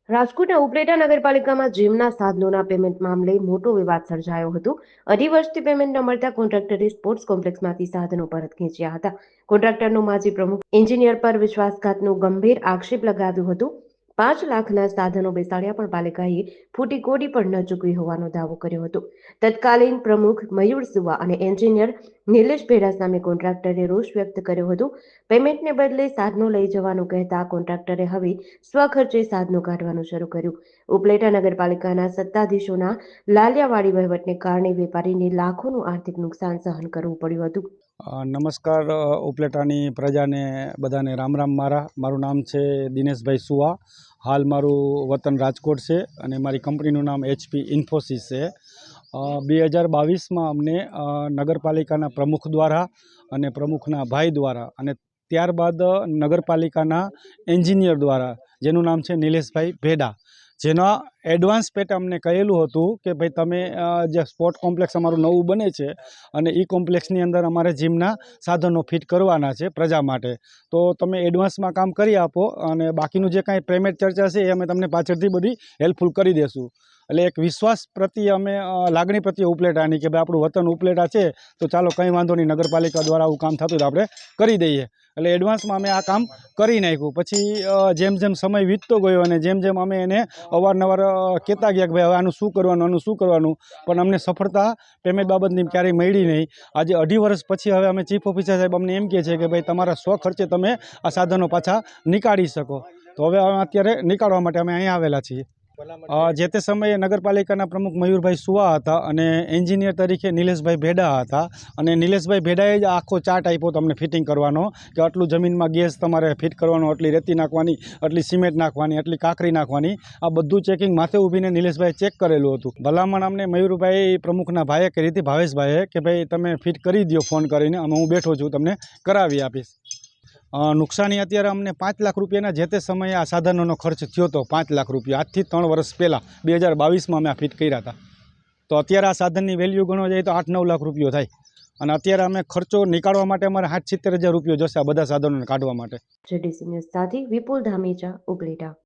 રાજકોટના ઉપલેટા નગરપાલિકામાં જીમના સાધનોના પેમેન્ટ મામલે મોટો વિવાદ સર્જાયો હતો। અઢી વર્ષથી પેમેન્ટ ન મળતા કોન્ટ્રાક્ટરે સ્પોર્ટ્સ કોમ્પ્લેક્સમાંથી સાધનો પરત ખેંચ્યા હતા। કોન્ટ્રાક્ટરનો માજી પ્રમુખ એન્જિનિયર પર વિશ્વાસઘાતનો ગંભીર આક્ષેપ લગાવ્યો હતો। 5 લાખના સાધનો બેસાડ્યા પણ પાલિકાએ ફૂટી કોડી પણ ન ચૂકવી હોવાનો દાવો કર્યો હતો। તત્કાલીન પ્રમુખ મયુર સુવા અને એન્જિનિયર નિલેશ ભેડા સામે કોન્ટ્રાક્ટરે રોષ વ્યક્ત કર્યો હતો। પેમેન્ટને બદલે સાધનો લઈ જવાનું કહેતા કોન્ટ્રાક્ટરે હવે સ્વખર્ચે સાધનો કાઢવાનું શરૂ કર્યું। ઉપલેટા નગરપાલિકાના સત્તાધીશોના લાલિયાવાડી વહીવટને કારણે વેપારીને લાખોનું આર્થિક નુકસાન સહન કરવું પડ્યું હતું। નમસ્કાર ઉપલેટાની પ્રજાને બધાને રામ રામ। મારું નામ છે દિનેશભાઈ સુવા। હાલ મારું વતન રાજકોટ છે અને મારી કંપનીનું નામ HP ઇન્ફોસિસ છે। 2022માં અમને નગરપાલિકાના પ્રમુખ દ્વારા અને પ્રમુખના ભાઈ દ્વારા અને ત્યારબાદ નગરપાલિકાના એન્જિનિયર દ્વારા, જેનું નામ છે નિલેશભાઈ ભેડા, જેના એડવાન્સ પેટે અમને કહેલું હતું કે ભાઈ તમે જે સ્પોર્ટ કોમ્પ્લેક્સ અમારું નવું બને છે અને એ કોમ્પ્લેક્સની અંદર અમારે જીમના સાધનો ફિટ કરવાના છે પ્રજા માટે, તો તમે એડવાન્સમાં કામ કરી આપો અને બાકીનું જે કાંઈ પેમેન્ટ ચર્ચા છે એ અમે તમને પાછળથી બધી હેલ્પફુલ કરી દેશું। એટલે એક વિશ્વાસ પ્રત્યે અમે લાગણી પ્રત્યે ઉપલેટાની કે ભાઈ આપણું વતન ઉપલેટા છે તો ચાલો કંઈ વાંધો નહીં, નગરપાલિકા દ્વારા આવું કામ થતું તો આપણે કરી દઈએ। એટલે એડવાન્સમાં અમે આ કામ કરી નાખ્યું। પછી જેમ જેમ સમય વીતતો ગયો અને જેમ જેમ અમે એને અવારનવાર કહેતા ગયા કે ભાઈ હવે આનું શું કરવાનું, પણ અમને સફળતા પેમેન્ટ બાબતની ક્યારેય મળી નહીં। આજે 2.5 વર્ષ પછી હવે અમે ચીફ ઓફિસર સાહેબ અમને એમ કહે છે કે ભાઈ તમારા સ્વખર્ચે તમે આ સાધનો પાછા નીકાળી શકો, તો હવે અત્યારે નીકાળવા માટે અમે અહીંયા આવેલા છીએ। જે તે સમયે નગરપાલિકાના પ્રમુખ મયુરભાઈ સુવા હતા અને એન્જિનિયર તરીકે નિલેશભાઈ ભેડા હતા। અને નિલેશભાઈ ભેડાએ જ આખો ચાર્ટ આપ્યો તમને ફિટિંગ કરવાનો કે આટલું જમીનમાં ગેસ તમારે ફિટ કરવાનો, આટલી રેતી નાખવાની, આટલી સિમેન્ટ નાખવાની, આટલી કાંકરી નાખવાની, આ બધું ચેકિંગ માથે ઊભીને નિલેશભાઈ ચેક કરેલું હતું। ભલામણ અમને મયુરભાઈ પ્રમુખના ભાઈએ કરી હતી, ભાવેશભાઈએ, કે ભાઈ તમે ફિટ કરી દો ફોન કરીને, અમે હું બેઠો છું તમને કરાવી આપીશ। નુકસાની અત્યારે અમને 5 લાખ રૂપિયાના જે તે સમયે આ સાધનોનો ખર્ચ થયો હતો। 5 લાખ રૂપિયા આજથી 3 વર્ષ પહેલાં 2022માં અમે આ ફિટ કર્યા હતા। તો અત્યારે આ સાધનની વેલ્યુ ગણવા જાય તો 8-9 લાખ રૂપિયો થાય અને અત્યારે અમે ખર્ચો નીકાળવા માટે અમારે 60-70 હજાર રૂપિયો જશે આ બધા સાધનોને કાઢવા માટે। જેડીસી ન્યૂઝ સાથે વિપુલ ધામેચા, ઉપલેટા।